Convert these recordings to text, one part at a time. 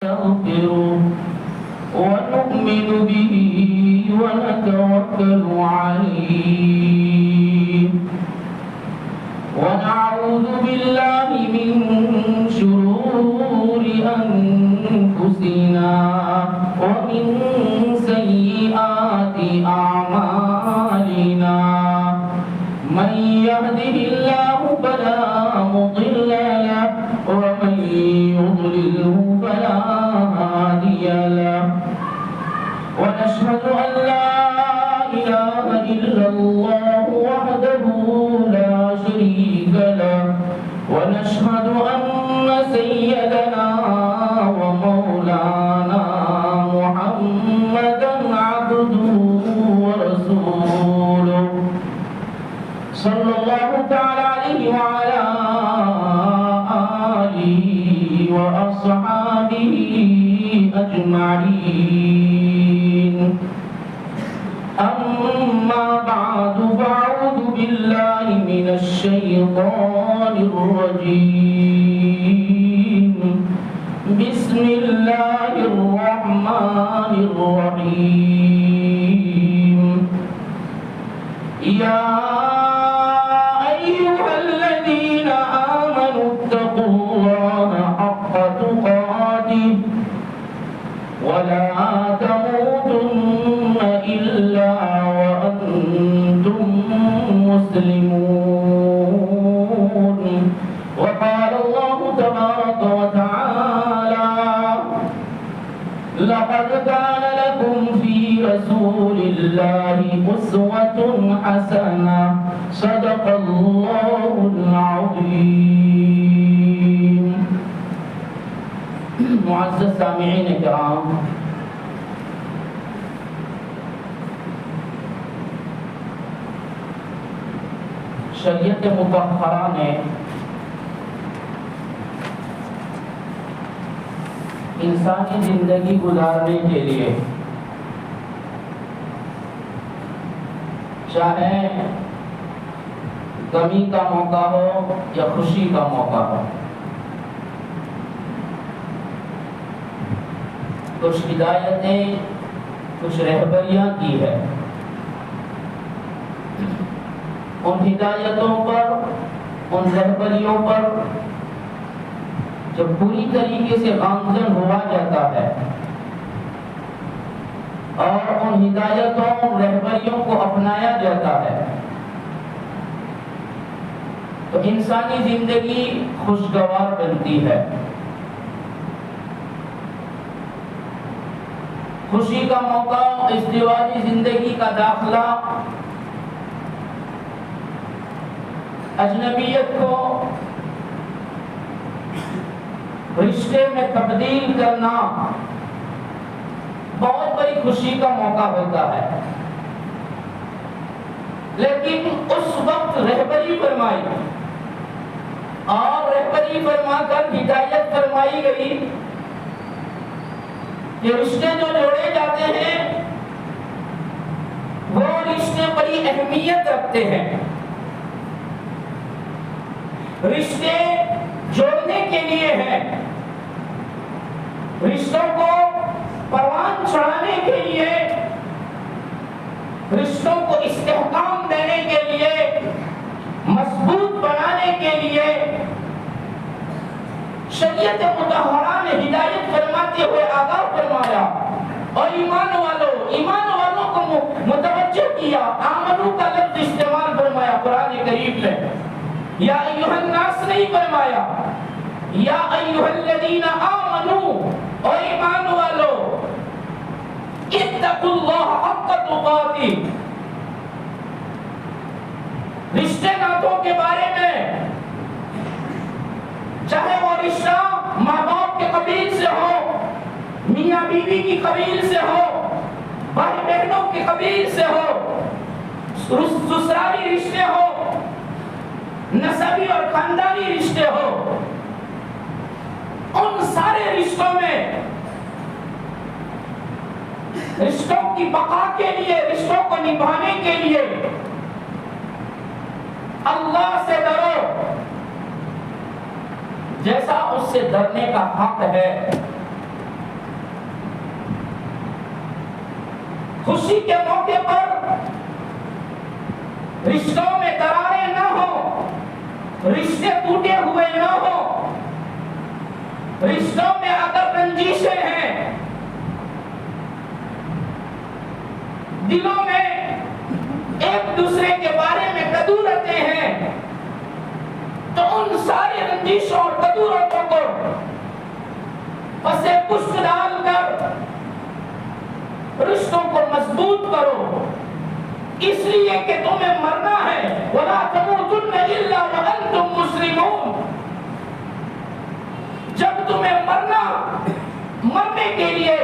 نستغفره ونؤمن به ونتوكل عليه ونعوذ بالله من شرور أنفسنا ومن سيئات أعمالنا من يهده الله فلا مضل له ومن يضلله فلا هادي له ونشهد أن لا إله إلا الله وحده لا شريك له ونشهد أن سيدنا ومولانا محمدا عبده ورسوله صلى الله تعالى عليه وعلى آله وأصحابه أجمعين أما بعد فأعوذ بالله من الشيطان الرجيم بسم الله الرحمن الرحيم يا أيها الذين آمنوا اتقوا الله حق تقاته ولا تموتن إلا وأنتم مسلمون وقال الله تبارك وتعالى لقد كان لكم في رسول الله أسوة حسنة صدق الله العظيم معزز سامعین کرام، شریعت مطہرہ نے انسانی زندگی گزارنے کے لیے چاہے غمی کا موقع ہو یا خوشی کا موقع ہو، کچھ ہدایتیں، کچھ رہبریاں کی ہے۔ ان ہدایتوں پر، ان رہبریوں پر جب پوری طریقے سے گامزن ہوا جاتا ہے اور ان ہدایتوں، رہبریوں کو اپنایا جاتا ہے تو انسانی زندگی خوشگوار بنتی ہے۔ خوشی کا موقع، ازدواجی زندگی کا داخلہ، اجنبیت کو رشتے میں تبدیل کرنا بہت بڑی خوشی کا موقع ہوتا ہے، لیکن اس وقت رہبری فرمائی اور رہبری فرما کر ہدایت فرمائی گئی کہ رشتے جو جوڑے جاتے ہیں وہ رشتے بڑی اہمیت رکھتے ہیں۔ رشتے جوڑنے کے لیے ہیں، رشتوں کو پروان چڑھانے کے لیے، رشتوں کو استحکام دینے کے لیے، مضبوط بنانے کے لیے شریعت مطہرہ نے ہدایت فرماتے ہوئے آگاہ فرمایا اور ایمان والوں کو متوجہ کیا۔ آمنو کا لفظ استعمال فرمایا قرآن کریم میں، یا ایھا الناس نہیں فرمایا، یا ایھا الذین آمنو، اور ایمان والو، اتقوا اللہ حق تقاته۔ رشتے ناتوں کے بارے میں، چاہے وہ رشتہ ماں باپ کے قبیل سے ہو، میاں بیوی کی قبیل سے ہو، بھائی بہنوں کی قبیل سے ہو، سسرالی رشتے ہو، نسبی اور خاندانی رشتے ہو، ان سارے رشتوں میں رشتوں کی بقا کے لیے، رشتوں کو نبھانے کے لیے اللہ سے ڈرو جیسا اس سے ڈرنے کا حق ہے۔ خوشی کے موقع پر رشتوں میں دراریں نہ ہو، رشتے ٹوٹے ہوئے نہ ہو، رشتوں میں اگر رنجشیں ہیں، دلوں میں ایک دوسرے کے بارے میں کدورتیں ہیں، تو ان ساری رنجشوں اور کدورتوں کو پسے پشت ڈال کر رشتوں کو مضبوط کرو، اس لیے کہ تمہیں مرنا ہے۔ وَلَا تَمُوتُنَّ إِلَّا وَأَنْتُمْ مُسْلِمُونَ، جب تمہیں مرنے کے لیے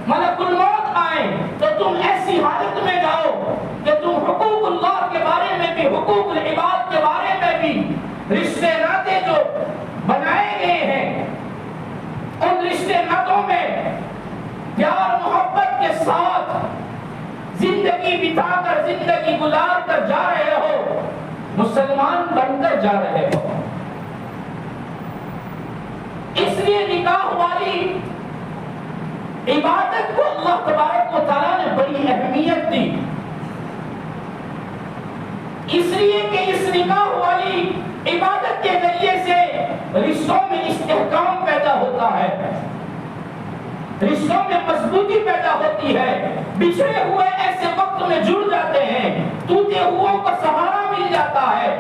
ملک الموت آئے تو تم ایسی حالت میں جاؤ کہ تم حقوق اللہ کے بارے میں بھی، حقوق العباد کے بارے میں بھی، رشتے ناطے جو بنائے گئے ہیں ان رشتے ناطوں میں پیار محبت کے ساتھ زندگی بتا کر، زندگی گزار کر جا رہے ہو، مسلمان بن کر جا رہے ہو۔ اس لیے نکاح والی عبادت کو اللہ تبارک و تعالیٰ نے بڑی اہمیت دی، اس لیے کہ اس نکاح والی عبادت کے ذریعے سے رشتوں میں استحکام پیدا ہوتا ہے، رشتوں میں مضبوطی پیدا ہوتی ہے، بچھڑے ہوئے ایسے وقت میں جڑ جاتے ہیں، ٹوٹے ہوئوں کو سہارا مل جاتا ہے،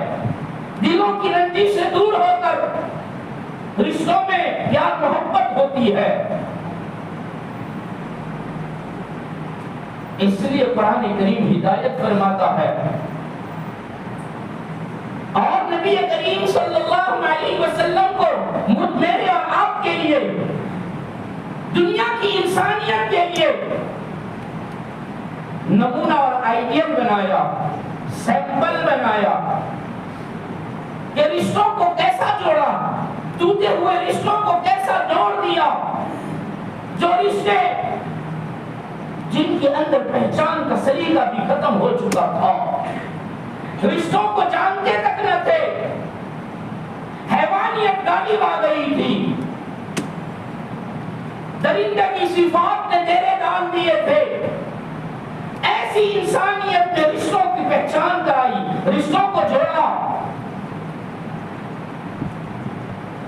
دلوں کی رنجش سے دور ہو کر رشتوں میں پیار محبت ہوتی ہے۔ اس لیے قرآن کریم ہدایت فرماتا ہے، اور نبی کریم صلی اللہ علیہ وسلم کو میرے اور آپ کے لیے، دنیا کی انسانیت کے لیے نمونہ اور آئیڈیل بنایا، سیمپل بنایا کہ رشتوں کو کیسا جوڑا، ٹوٹے ہوئے رشتوں کو کیسا جوڑ دیا، جو رشتے جن کے اندر پہچان کا سلیقہ بھی ختم ہو چکا تھا، رشتوں کو جانتے تک نہ تھے، حیوانیت غالب آ گئی تھی، درندہ کی صفات نے ڈیرے ڈال دیے تھے، ایسی انسانیت نے رشتوں کی پہچان کرائی، رشتوں کو جوڑا،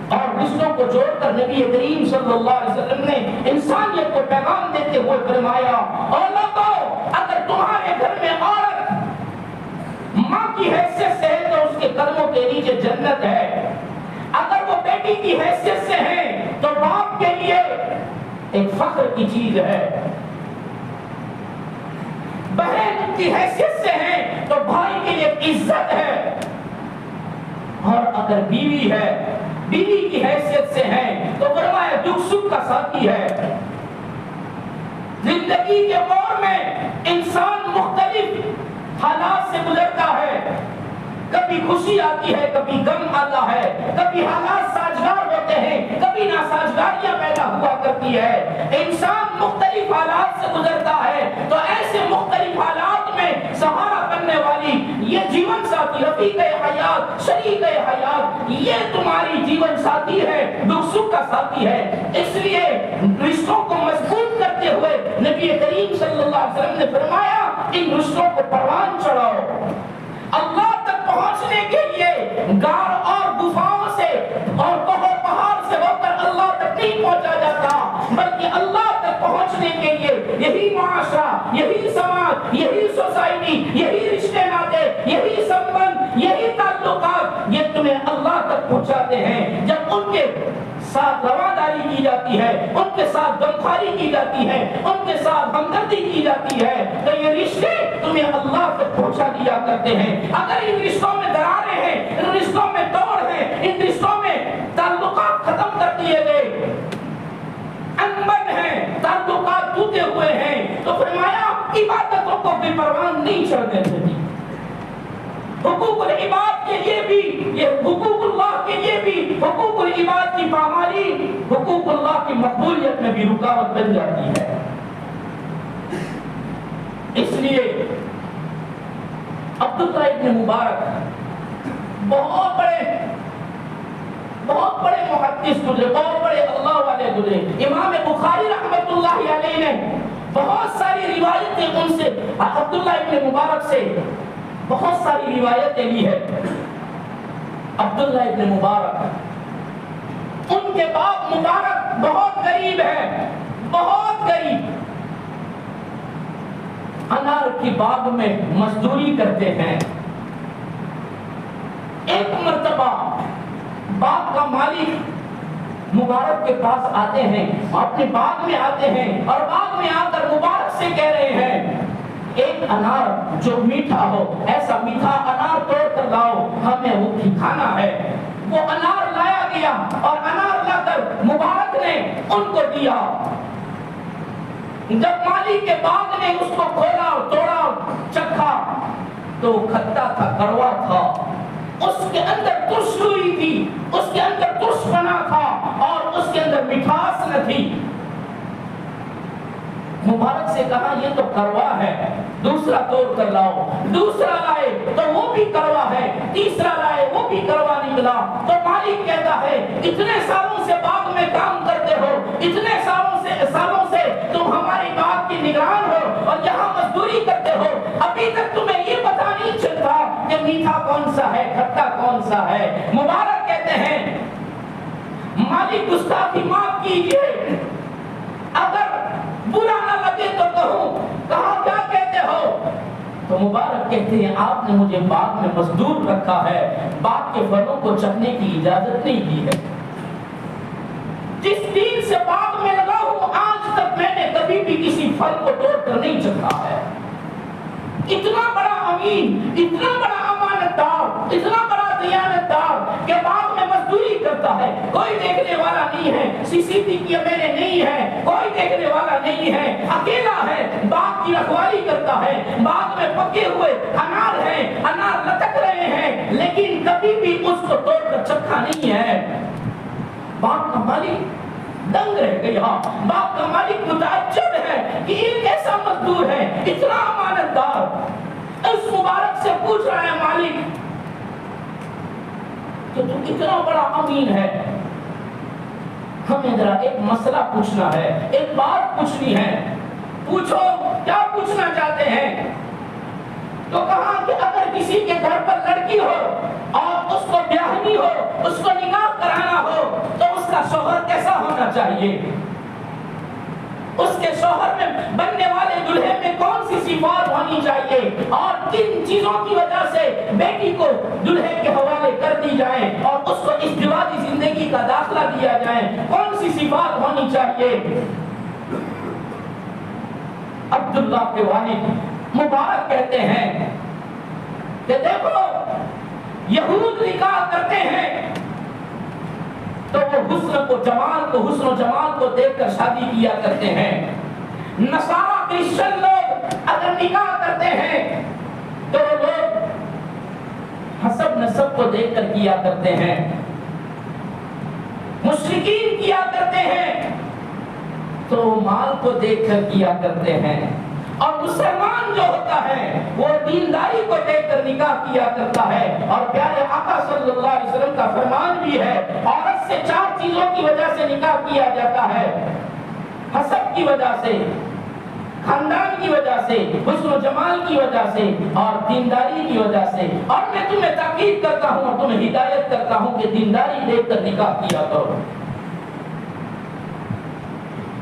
اور رشتوں کو جوڑ کر نبی کریم صلی اللہ علیہ وسلم نے انسانیت کو پیغام دیتے ہوئے فرمایا، اور لوگوں اگر تمہارے گھر میں عورت ماں کی حیثیت سے ہے تو اس کے قدموں کے نیچے جنت ہے، اگر وہ بیٹی کی حیثیت سے ہے تو باپ کے لیے ایک فخر کی چیز ہے، بہن کی حیثیت سے ہے تو بھائی کے لیے عزت ہے، اور اگر بیوی ہے، بیوی کی حیثیت سے ہے تو فرمایا دکھ سکھ کا ساتھی ہے۔ زندگی کے موڑ میں انسان مختلف حالات سے گزرتا ہے، کبھی خوشی آتی ہے، کبھی غم آتا ہے، کبھی حالات سازگار ہوتے ہیں، کبھی ناسازگاریاں پیدا ہوا کرتی ہے، انسان مختلف حالات سے گزرتا ہے، تو ایسے مختلف حالات میں سہارا بننے والی یہ جیون ساتھی، رفیق حیات، شریک حیات، یہ تمہاری جیون ساتھی ہے، دکھ سکھ کا ساتھی ہے۔ اس لیے رشتوں کو مضبوط کرتے ہوئے نبی کریم صلی اللہ علیہ وسلم نے فرمایا ان رشتوں کو پروان چڑھاؤ۔ اللہ تک پہنچنے کے لیے غار اور گفاؤں سے اور پہاڑ سے ہو کر اللہ تک نہیں پہنچا جاتا، بلکہ اللہ تک پہنچنے کے لیے یہی معاشرہ، یہی سماج، یہی سوسائٹی، یہی رشتے ناطے، یہی سمبند، یہی تعلقات یہ تمہیں اللہ تک پہنچاتے ہیں۔ جب ان کے ساتھ رواداری کی جاتی ہے، ان کے ساتھ غمخواری کی جاتی ہے، ان کے ساتھ ہمدردی کی جاتی ہے، تو یہ رشتے تمہیں اللہ تک پہنچا دیا کرتے ہیں۔ اگر ان رشتوں میں دراریں ہیں، ان رشتوں میں توڑ ہے، ان رشتوں میں تعلقات ختم کر دیے گئے، انبن ہیں، تعلقات ٹوٹے ہوئے ہیں، تو فرمایا عبادتوں کو بے پروان نہیں چڑھنے دیتی۔ حقوق العباد کے لیے بھی، یہ حقوق اللہ کے لیے بھی حقوق العباد کی پامالی حقوق اللہ کی مقبولیت میں بھی رکاوٹ بن جاتی ہے۔ اس لیے عبداللہ ابن مبارک بہت بڑے محدث گزرے، بہت بڑے اللہ والے گزرے۔ امام بخاری رحمت اللہ علیہ نے بہت ساری روایتیں ان سے عبداللہ ابن مبارک سے بہت ساری روایتیں لی ہے. عبداللہ ابن مبارک ان کے باپ مبارک بہت غریب ہے، بہت غریب، انار کی باغ میں مزدوری کرتے ہیں. ایک مرتبہ باغ کا مالک مبارک کے پاس آتے ہیں، اپنے باغ میں آتے ہیں اور باغ میں آ کر مبارک سے کہہ رہے ہیں ایک انار جو میٹھا ہو، ایسا میٹھا انار توڑ کر لاؤ، ہمیں وہ کھانا ہے. وہ انار لایا گیا اور انار لا کر مبارک نے ان کو دیا. جب مالک کے باغ نے اس کو کھولا اور توڑا چکھا تو کھٹا تھا، کڑوا تھا، اس کے اندر ترشی تھی، اس کے اندر ترش بنا تھا اور اس کے اندر مٹھاس نہ تھی. مبارک سے کہا یہ تو کڑوا ہے، دوسرا توڑ کر لاؤ. دوسرا لائے تو وہ بھی کڑوا ہے، تیسرا لائے وہ بھی کڑوا نکلا. تو مالک کہتا ہے اتنے سالوں سے باغ میں کام کرتے ہو، اتنے سالوں سے تم ہماری باغ کی نگران ہو اور یہاں مزدوری کرتے ہو، ابھی تک تمہیں یہ پتا نہیں چلتا کہ میٹھا کون سا ہے، کھٹا کون سا ہے. مبارک کہتے ہیں مالک گستاخی معاف کیجئے، اگر برا نہ لگے تو کہوں. کہا کیا کہتے ہو؟ تو مبارک کہتے ہیں آپ نے مجھے باغ میں مزدور رکھا ہے، باغ کے پھلوں کو چکھنے کی اجازت نہیں دی ہے. جس دن سے باغ میں لگا ہوں آج تک میں نے کبھی بھی کسی پھل کو توڑ کر نہیں چکھا ہے. اتنا بڑا امین، اتنا بڑا امانت دار، اتنا بڑا دیانت دار کہ باغ میں مزدوری کرتا ہے، کوئی دیکھنے والا نہیں ہے، سی سی ٹی وی میرے نہیں ہے، کوئی دیکھنے والا نہیں ہے، اکیلا ہے، باغ کی رکھوالی کرتا ہے. باغ میں پکے ہوئے انار ہیں، انار لٹک رہے ہیں، لیکن کبھی بھی اس کو توڑ کر چکھا نہیں ہے. باغ کا مالک دنگ رہ گیا، باغ کا مالک متعجب ہے کہ ایک ایسا مزدور ہے، اتنا امانت دار. اس مبارک سے پوچھ رہا ہے مالک کہ تو اتنا بڑا امین ہے، ہمیں ذرا ایک مسئلہ پوچھنا ہے، ایک بات پوچھنی ہے. پوچھو کیا پوچھنا چاہتے ہیں؟ تو کہا کہ اگر کسی کے گھر پر لڑکی ہو اور اس کو بیاہنی ہو، اس کو نکاح کرانا ہو تو اس کا شوہر کیسا ہونا چاہیے؟ اس کے شوہر میں بننے والے دلہے میں کون سی صفات ہونی چاہیے اور کن چیزوں کی وجہ سے بیٹی کو دلہے کے حوالے کر دی جائے اور اس کو ازدواجی زندگی کا داخلہ دیا جائے، کون سی صفات ہونی چاہیے؟ عبداللہ کے والد مبارک کہتے ہیں کہ دیکھو یہود نکاح کرتے ہیں تو وہ حسن و جمال کو دیکھ کر شادی کیا کرتے ہیں. نصارہ کرسچن لوگ اگر نکاح کرتے ہیں تو وہ لوگ حسب نسب کو دیکھ کر کیا کرتے ہیں. مشرکین کیا کرتے ہیں تو مال کو دیکھ کر کیا کرتے ہیں. اور مسلمان جو ہوتا ہے وہ دینداری کو دیکھ کر نکاح کیا کرتا ہے. اور پیارے آقا صلی اللہ علیہ وسلم کا فرمان بھی ہے عورت سے 4 چیزوں کی وجہ سے نکاح کیا جاتا ہے: حسب کی وجہ سے، خاندان کی وجہ سے، حسن و جمال کی وجہ سے اور دینداری کی وجہ سے. اور میں تمہیں تاکید کرتا ہوں اور تمہیں ہدایت کرتا ہوں کہ دینداری دیکھ کر نکاح کیا کرو.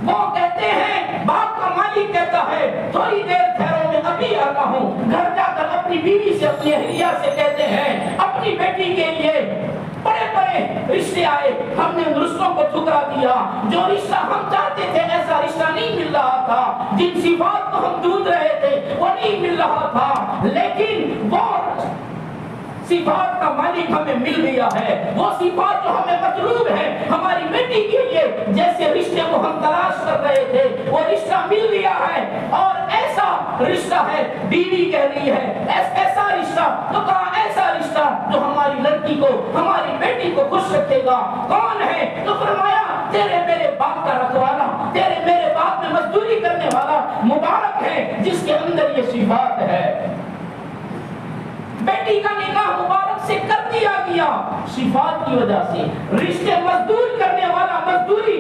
وہ کہتے ہیں، باپ کا مالک کہتا ہے تھوڑی دیر ٹھہرو میں ابھی آتا ہوں. گھر جا کر اپنی بیوی سے، اپنی اہلیہ سے کہتے ہیں اپنی بیٹی کے لیے بڑے بڑے رشتے آئے، ہم نے ان رشتوں کو ٹھکرا دیا. جو رشتہ ہم چاہتے تھے ایسا رشتہ نہیں مل رہا تھا، جن صفات کو ہم ڈھونڈ رہے تھے وہ نہیں مل رہا تھا، لیکن وہ صفات کا مالک ہمیں مل گیا ہے. وہ صفات جو ہمیں مطلوب ہے ہماری بیٹی کے لیے، جیسے رشتے کو ہم تلاش کر رہے تھے وہ رشتہ مل گیا ہے. اور ایسا رشتہ ہے، بیوی کہہ رہی ہے ایسا رشتہ. تو کہا ایسا رشتہ جو ہماری لڑکی کو، ہماری بیٹی کو خوش رکھے گا. کون ہے؟ تو فرمایا تیرے میرے باپ کا رکھوالا، تیرے میرے باپ میں مزدوری کرنے والا مبارک ہے جس کے اندر یہ صفات ہے. بیٹی کا نکاح مبارک سے کر دیا گیا صفات کی وجہ سے. رشتے مزدور کرنے والا مزدوری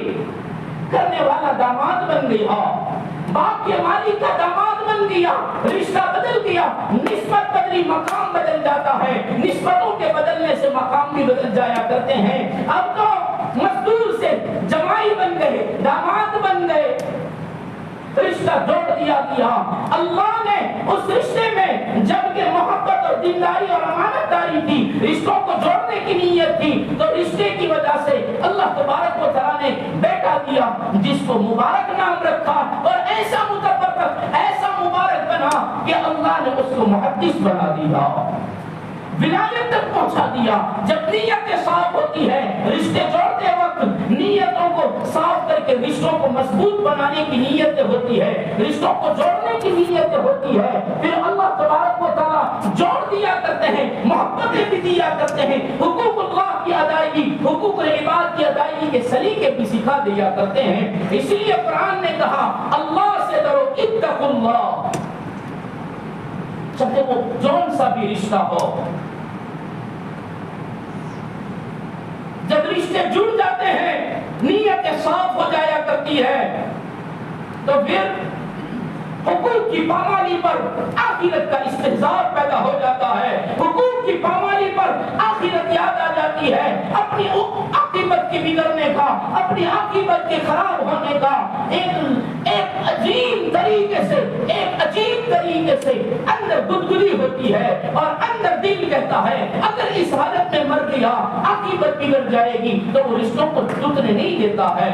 کرنے والا داماد بن گیا. باپ کے مالی کا داماد بن گیا، رشتہ بدل گیا، نسبت بدلی، مقام بدل جاتا ہے، نسبتوں کے بدلنے سے مقام بھی بدل جایا کرتے ہیں۔ اب تو مزدور سے جمائی بن گئے، داماد بن گئے، رشتہ جوڑ دیا گیا۔ اللہ نے اس رشتے میں جبکہ محبت اور دینداری اور امانت داری تھی، رشتوں کو جوڑنے کی نیت تھی، تو رشتے کی وجہ سے اللہ تبارک و تعالیٰ نے بیٹا دیا جس کو مبارک نام رکھا، اور ایسا متبرک، ایسا مبارک بنا کہ اللہ نے اس کو محدث بنا دیا، ولایت تک پہنچا دیا۔ جب نیت صاف ہوتی ہے، رشتے جوڑتے وقت نیتوں کو صاف کر کے رشتوں کو مضبوط بنانے کی نیت ہوتی ہے، رشتوں کو جوڑنے کی نیت ہوتی ہے، پھر اللہ تبارک و تعالیٰ جوڑ دیا کرتے ہیں، محبتیں بھی دیا کرتے ہیں، حقوق اللہ کی ادائیگی، حقوق العباد کی ادائیگی کے سلیقے بھی سکھا دیا کرتے ہیں۔ اس لیے قرآن نے کہا اللہ سے ڈرو، اتقوا اللہ، چاہے وہ جون سا بھی رشتہ ہو۔ جب رشتے جڑ جاتے ہیں، نیت صاف ہو جایا کرتی ہے، تو پھر حقوق کی پامالی پر آخرت کا استحضار پیدا ہو جاتا ہے، حقوق کی پامالی پر آخرت یاد آ جاتی ہے، اپنی عاقبت کی بگڑنے کا، اپنی عاقبت کے خراب ہونے کا ایک عجیب طریقے سے اندر گدگدی ہوتی ہے، اور اندر دل کہتا ہے اگر اس حالت میں مر گیا عاقبت بگڑ جائے گی، تو وہ رشتوں کو ٹوٹنے نہیں دیتا ہے۔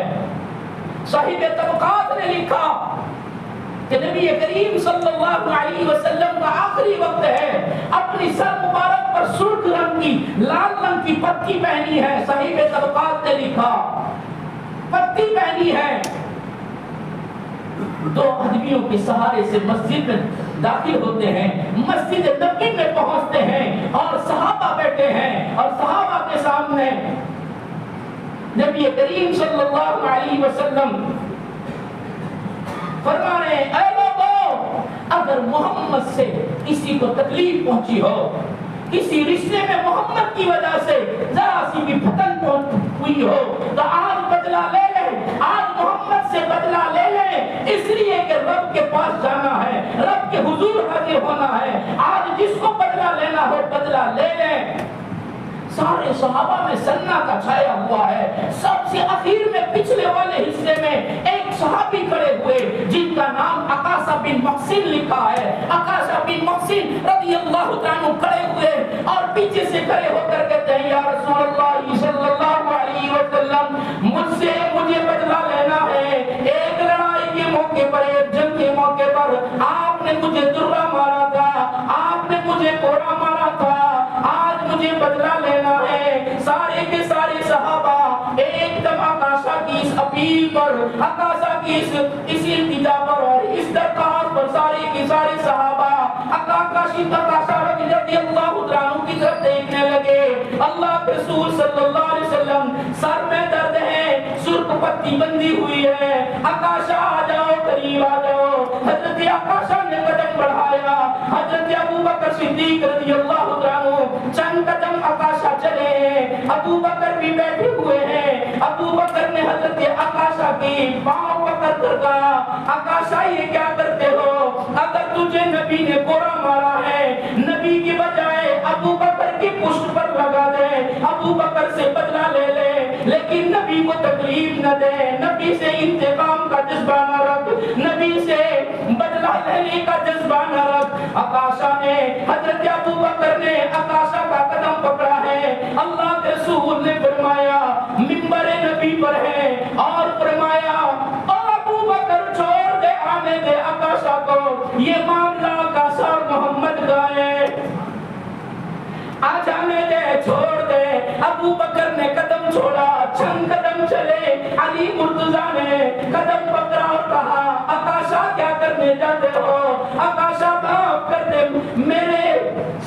صاحب طبقات نے لکھا کہ نبی کریم صلی اللہ علیہ وسلم کا آخری وقت ہے، اپنی سر مبارک پر سرخ رنگ کی، لال رنگ کی پٹی پہنی ہے۔ صاحب طبقات نے لکھا پٹی پہنی ہے، دو آدمیوں کے سہارے سے مسجد میں داخل ہوتے ہیں، مسجد نبوی میں پہنچتے ہیں، اور صحابہ بیٹھے ہیں، اور صحابہ کے سامنے نبی کریم صلی اللہ علیہ وسلم فرما رہے ہیں اے لوگوں، اگر محمد سے کسی کو تکلیف پہنچی ہو، کسی رشتے میں محمد کی وجہ سے ذرا سی بھی پھٹن ہوئی ہو، تو آج بدلہ لے لیں، آج محمد سے بدلہ لے لیں، اس لیے کہ رب کے پاس جانا ہے، رب کے حضور حاضر ہونا ہے، آج جس کو بدلہ لینا ہو بدلہ لے لیں۔ سارے صحابہ میں سناٹا چھایا ہوا ہے۔ سب سے اخیر میں پچھلے والے حصے میں ایک صحابی کھڑے ہوئے جن کا نام عکاشہ بن محصن لکھا ہے۔ عکاشہ بن محصن رضی اللہ عنہ کھڑے ہوئے اور پیچھے سے کھڑے ہو کر کہتے ہیں یا رسول اللہ صلی اللہ علیہ وسلم، مجھے بدلہ لینا ہے، ایک لڑائی کے موقع پر، ایک جنگ کے موقع پر آپ نے مجھے درہ مارا تھا، آپ نے مجھے کوڑا مارا تھا، آج مجھے بدلہ لینا ہے۔ سارے کے سارے صحابہ ایک دم عکاشہ کی اس اپیل پر، عکاشہ کی اس التجا پر اور اس درخواست پر سارے کے سارے صحابہ عکاشہ رضی اللہ عنہ کی طرف دیکھنے لگے۔ اللہ کے رسول صلی اللہ علیہ وسلم سر میں درد ہے، سرخ پٹی بندھی ہوئی ہے، عکاشہ آ جاؤ، قریب آ جاؤ۔ حضرت عکاشہ نے قدم بڑھایا، حضرت ابو بکر صدیق رضی اللہ عنہ چند قدم عکاشہ چلے ہیں، ابو بکر بھی بیٹھے ہوئے ہیں۔ ابو بکر نے حضرت عکاشہ کی پاؤں پکڑ کر کہا عکاشہ یہ کیا کرتے ہو؟ اگر تجھے نبی نے کوڑا مارا ہے، نبی کی بجائے ابو بکر کی پشت پر لگا دے، ابو بکر سے بدلہ لے لے، لیکن نبی کو تکلیف نہ دے، نبی سے انتقام کا جذبہ نہ رکھ، نبی سے بدلہ لینے کا جذبہ نہ رکھ۔ عکاشہ نے، حضرت ابو بکر نے عکاشہ کا قدم پکڑا ہے۔ اللہ کے رسول نے فرمایا منبر نبی پر ہے اور فرمایا او ابو بکر چھوڑ دے، آنے دے عکاشہ کو، یہ معاملہ عکاشہ اور محمد کا ہے، آ جانے دے، چھوڑ دے۔ ابو بکر نے قدم چھوڑا، چند قدم چلے، علی مرتضیٰ نے قدم پکڑا اور کہا عکاشہ کیا کرنے جاتے ہو؟ عکاشہ معاف کر دے میرے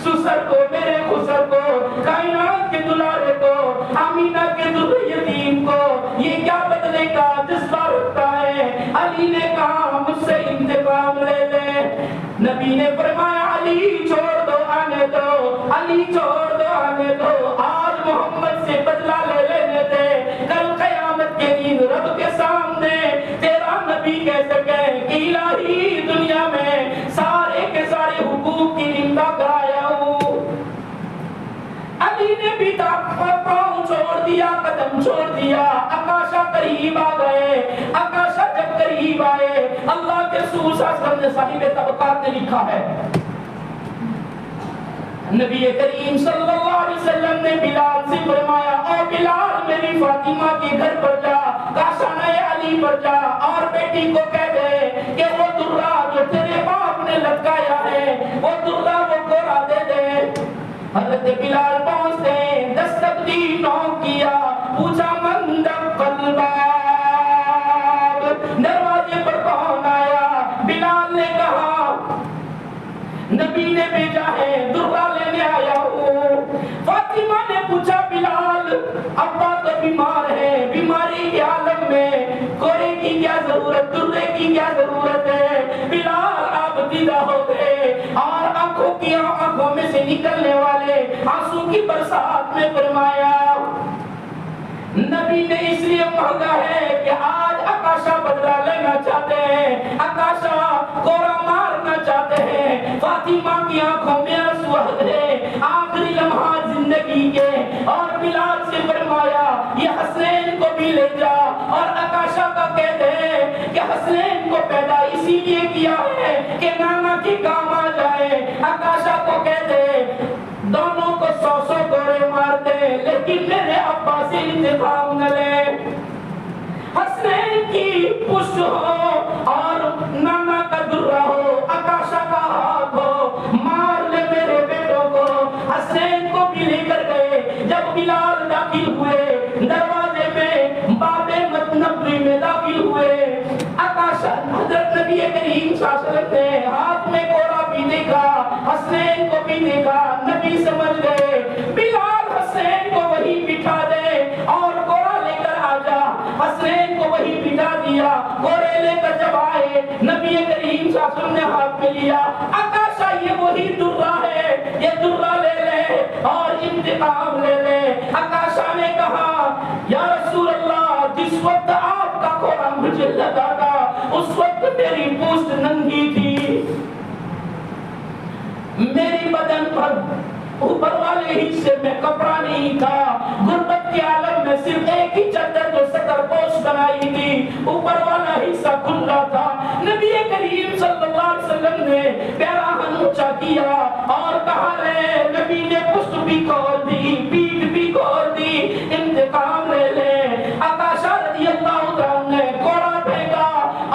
سسر کو، میرے خسر کو، کائنات کے دلارے کو، آمینہ کے در یتیم کو، یہ کیا بدلے کا جذبہ رکھتا ہے؟ علی نے کہا مجھ سے انتقام لے لے۔ نبی نے فرمایا علی چھوڑ دو، آنے دو، علی چھوڑ دو، آنے دو، آج محمد سے بدلہ لے لینے دے، کل قیامت کے دن رب کے سامنے تیرا نبی کہہ سکے کہ دیا، قدم چھوڑ دیا، عکاشہ قریب آ گئے۔ عکاشہ جب قریب آئے، اللہ کے رسول صلی اللہ علیہ وسلم نے صاحب طبقات نے لکھا ہے، نبی کریم صلی اللہ علیہ وسلم نے بلال سے فرمایا، او بلال میری فاطمہ کے گھر پر جا، کاشانہ علی پر جا اور بیٹی کو کہہ دے کہ وہ درہ جو تیرے باپ نے لٹکایا ہے وہ درہ وہ گورا دے دے۔ حضرت بلال پہنچتے ہیں، دستک دی، نوک کیا، پوچھا من دقل الباب، دروازے پر کون آیا؟ بلال نے کہا نبی نے بھیجا ہے، درہ لینے آیا ہوں۔ فاطمہ نے پوچھا بلال ابا تو بیمار ہے، بیماری کے عالم میں کوڑے کی کیا ضرورت، درے کی کیا ضرورت ہے؟ بلال آپ دیدہ ہو گئے اور آنکھوں میں سے نکلنے والے آنسو کی برسات میں فرمایا نبی نے اس لیے مانگا ہے کہ آج عکاشہ بدلہ لینا چاہتے ہیں، عکاشہ کوڑا مارنا چاہتے ہیں۔ فاطمہ کی آنکھوں میں آنسو ہے، آخری لمحات زندگی کے، اور بلال سے فرمایا یہ حسنین کو بھی لے جا اور عکاشہ کا کہہ دے کہ حسنین کو پیدا اسی لیے کیا ہے کہ نانا کی کام آ جائے۔ عکاشہ کو کہہ دے دونوں کو 100 گوڑے مار دے لیکن میرے ابا سے انتقام نہ لے۔ حسنین کی پشت ہو اور نانا کا درہ ہو، عکاشہ کا ہاتھ ہو، مار لے میرے بیٹوں کو۔ حسنین کو بھی لے کر گئے۔ جب بلال داخل ہوئے دروازے میں، باب نبوی میں داخل ہوئے، عکاشہ حضرت نبی کریم صلی اللہ علیہ وسلم نے ہاتھ میں کوڑا بھی دیکھا، حسنین کو بھی دیکھا، نبی سمجھ گئے بلال حسنین کو وہی بٹھا دے اور کوڑا لے کر آ جا۔ حسنین کو وہی بٹھا دیا، کوڑے لے کر جب آئے نبی کریم صلی اللہ علیہ وسلم نے ہاتھ میں لیا، عکاشہ یہ وہی درہ ہے، یہ درہ لے لے اور انتقام لے لے۔ عکاشہ نے کہا یا رسول اللہ جس وقت آپ کا کوڑا مجھے لگا تھا اس وقت میری پوست ننگی تھی، میری بدن پر اوپر والے حصے میں کپڑا نہیں تھا، غربت کے عالم میں صرف ایک ہی چادر جو سطر پوش بنائی تھی، اوپر والا حصہ کھلا تھا۔ نبی کریم صلی اللہ علیہ وسلم نے پیراہن اونچا کیا اور کہا لے، نبی نے پشت بھی کھول دی، پیٹھ بھی کھول دی، انتقام لے لے۔ عکاشہ رضی اللہ عنہ نے کوڑا پھینکا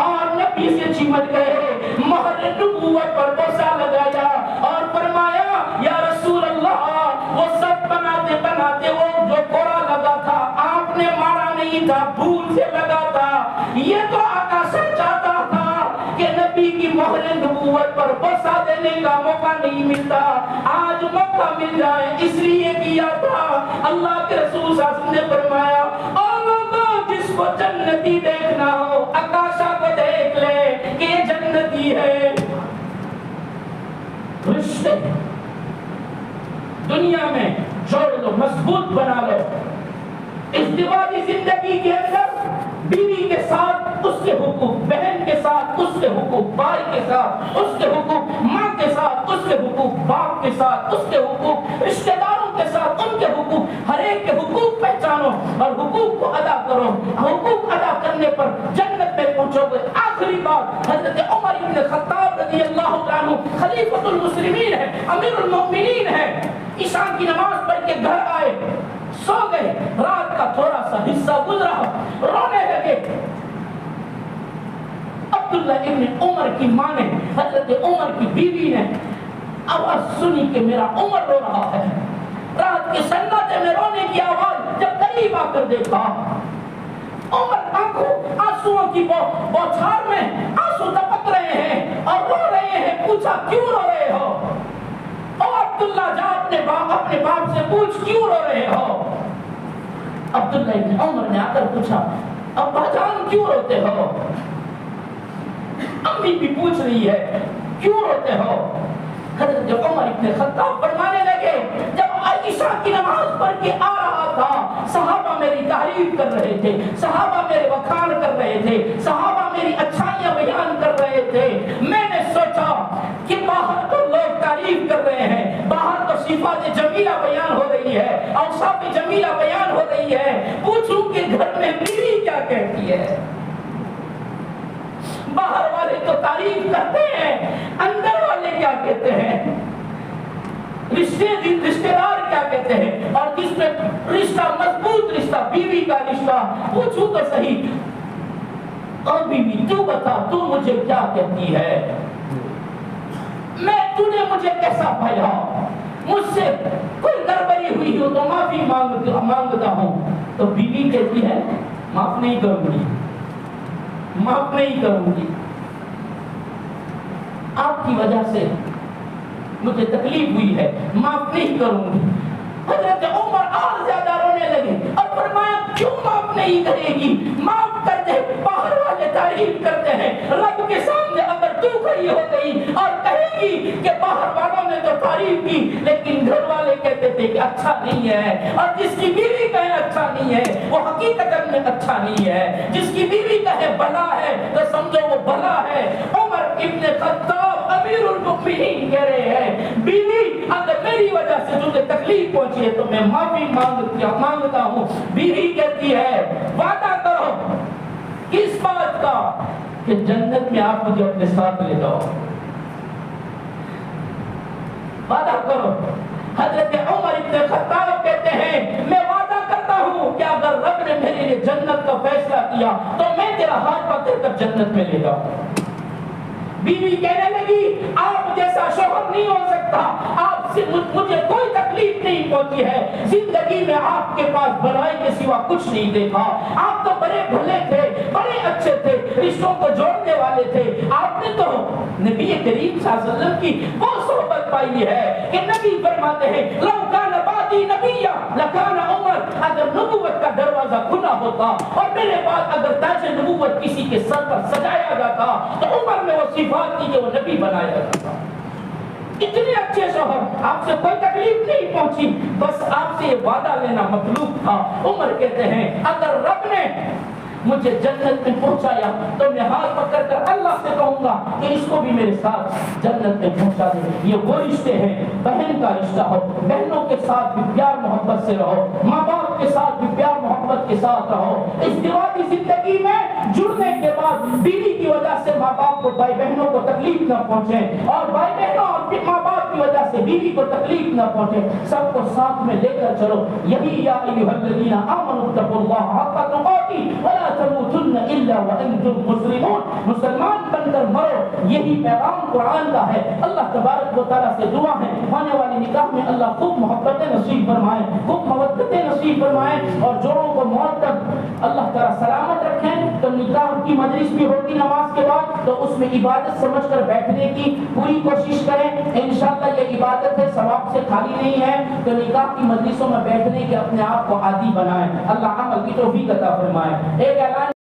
اور نبی سے چمٹ گئے، مہر نبوت پر بوسہ لگایا اور فرمایا یا رسول اللہ وہ سب بناتے بناتے وہ جو کوڑا لگا تھا آپ نے مارا نہیں تھا، بھول سے لگا تھا، یہ تو عکاشہ چاہتا تھا کہ نبی کی مہر نبوت پر بوسہ دینے کا موقع نہیں ملتا، آج موقع مل جائے اس لیے کیا تھا۔ اللہ کے رسول صلی اللہ علیہ وسلم نے فرمایا اور لوگوں جس کو جنتی دیکھنا ہو عکاشہ کو دیکھ لے کہ یہ جنتی ہے۔ رشتے دنیا میں جوڑ لو، مضبوط بنا لو، ازدواجی زندگی کے اندر بیوی کے ساتھ اس کے حقوق، بہن کے ساتھ اس کے حقوق، بھائی کے ساتھ اس کے حقوق، ماں کے ساتھ اس کے حقوق، باپ کے ساتھ اس کے حقوق، رشتہ داروں کے ساتھ ان کے حقوق، ہر ایک کے حقوق پہچانو اور حقوق کو ادا کرو۔ حقوق ادا کرنے پر جنت میں پہنچو گے۔ آخری بات حضرت عمر بن خطاب رضی اللہ عنہ خلیفۃ المسلمین ہے، امیر المؤمنین ہے، عشاء کی نماز پڑھ کے گھر آئے، سو گئے، رات کا تھوڑا سا حصہ گزرا، رونے لگے۔ عبداللہ ابن عمر کی ماں نے، حضرت عمر کی بیوی نے آواز سنی کہ میرا عمر رو رہا ہے، رات کے سناٹے میں رونے کی آواز جب قریب آ کر دیکھا، عمر آنسوؤں کی بوچھار میں آنسو ٹپک رہے ہیں اور رو رہے ہیں، پوچھا کیوں رو رہے ہو؟ اور عبداللہ جا اپنے باپ سے پوچھ کیوں رو رہے ہو؟ عبداللہ ابن عمر نے آ کر پوچھا ابا جان کیوں روتے ہو؟ امی بھی پوچھ رہی ہے کیوں روتے ہو؟ حضرت عمر ابن خطاب فرمانے لگے جب عائشہ کی نماز پڑھ کے آ رہا تھا صحابہ میری تعریف کر رہے تھے، صحابہ میرے وکھان کر رہے تھے، صحابہ میری اچھائیاں بیان کر رہے تھے، میں نے سوچا کہ باہر تو لوگ تعریف کر رہے ہیں، باہر تو صفات جمیلہ بیان ہو رہی ہے اور اوصاف جمیلہ بیان ہو رہی ہے، پوچھوں کہ گھر میں بیوی کیا کہتی ہے؟ باہر والے تو تعریف کرتے ہیں، اندر والے کیا کہتے ہیں؟ رشتے دار کیا کہتے ہیں؟ اور جس میں رشتہ مضبوط رشتہ، بیوی کا رشتہ، پوچھوں تو صحیح، اور بیوی تو بتا تو مجھے کیا کہتی ہے؟ تو نے مجھے کیسا پایا؟ مجھ سے کوئی گڑبڑی ہوئی ہو تو معافی مانگتا ہوں، تو بیوی کہتی ہے معاف نہیں کروں گی، معاف نہیں کروں گی، آپ کی وجہ سے مجھے تکلیف ہوئی ہے، معاف نہیں کروں گی۔ حضرت عمر اور زیادہ رونے لگے اور فرمایا کیوں معاف نہیں کرے گی؟ معاف کر دے، باہر والے تعریف کرتے ہیں، رب کے سامنے اگر تو کھڑی ہو گئی اور کہے گی کہ باہر والوں نے تو تعریف کی لیکن گھر والے کہتے تھے کہ اچھا نہیں ہے، اور جس کی بیوی کہے اچھا نہیں ہے وہ حقیقت میں اچھا نہیں ہے، جس کی بیوی کہے بلا ہے تو سمجھو وہ بلا ہے۔ عمر ابن خطاب امیر المؤمنین کہہ رہے ہیں بیوی اگر میری وجہ سے تجھے تکلیف پہنچی ہے تو میں معافی مانگتا ہوں۔ بیوی کہتی ہے وعدہ کرو کس بات کا؟ کہ جنت میں آپ مجھے اپنے ساتھ لے جاؤ، وعدہ کرو۔ حضرت عمر ابن خطاب کہتے ہیں میں وعدہ کرتا ہوں کہ اگر رب نے میرے لیے جنت کا فیصلہ کیا تو میں تیرا ہاتھ پکڑ کر جنت میں لے جاؤں۔ بیوی کہنے لگی آپ جیسا شوہر نہیں ہو سکتا، آپ سے مجھے کوئی تکلیف نہیں پہنچی ہے، زندگی میں آپ کے پاس بھلائی کے سوا کچھ نہیں دیکھا، آپ تو بڑے بھلے تھے، بڑے اچھے تھے، رشتوں کو جوڑنے والے تھے، آپ نے تو نبی کریم صلی اللہ علیہ وسلم کی وہ صحبت پائی ہے کہ نبی فرماتے ہیں لو کان بعدی نبی لکان عمر، اگر نبوت کا دروازہ کھلا ہوتا اور میرے بعد اگر تاج نبوت کسی کے سر پر سجایا جاتا تو عمر میں وہ صفات تھی کہ وہ نبی بنایا جاتا۔ اتنے اچھے شوہر، آپ سے کوئی تکلیف نہیں پہنچی، بس آپ سے یہ وعدہ لینا مطلوب تھا۔ عمر کہتے ہیں اگر رب نے مجھے جنت میں پہنچایا تو میں ہاتھ پکڑ کر اللہ سے کہوں گا کہ اس کو بھی میرے ساتھ جنت میں پہنچا دے۔ یہ وہ رشتے ہیں، بہن کا رشتہ ہو، بہنوں کے ساتھ بھی پیار محبت سے رہو، ماں باپ کے ساتھ بھی پیار محبت کے ساتھ رہو۔ ازدواجی زندگی میں جڑنے کے بعد بیوی کی وجہ سے ماں باپ کو، بھائی بہنوں کو تکلیف نہ پہنچے، اور بھائی بہنوں اور ماں باپ کی وجہ سے بیوی کو تکلیف نہ پہنچے، سب کو ساتھ میں لے کر چلو۔ یہی یا ایھا الذین آمنوا اتقوا اللہ حق تقاته ولا تموتن الا وانتم مسلمون، مسلمان بن کر مرو، یہی پیغام قرآن کا ہے۔ اللہ تبارک و تعالیٰ سے دعا ہے ہونے والی نکاح میں اللہ خوب محبتیں نصیب فرمائے، خوب مودتیں نصیب فرمائے، اور جوڑوں کو موت تک اللہ تعالیٰ سلامت رکھیں۔ تو نکاح کی مجلس بھی ہوگی نماز کے بعد، تو اس میں عبادت سمجھ کر بیٹھنے کی پوری کوشش کریں، انشاءاللہ یہ عبادت ہے، ثواب سے خالی نہیں ہے۔ تو نکاح کی مجلسوں میں بیٹھنے کے اپنے آپ کو عادی بنائیں، اللہ عمل کی توفیق عطا فرمائے۔ ایک اعلان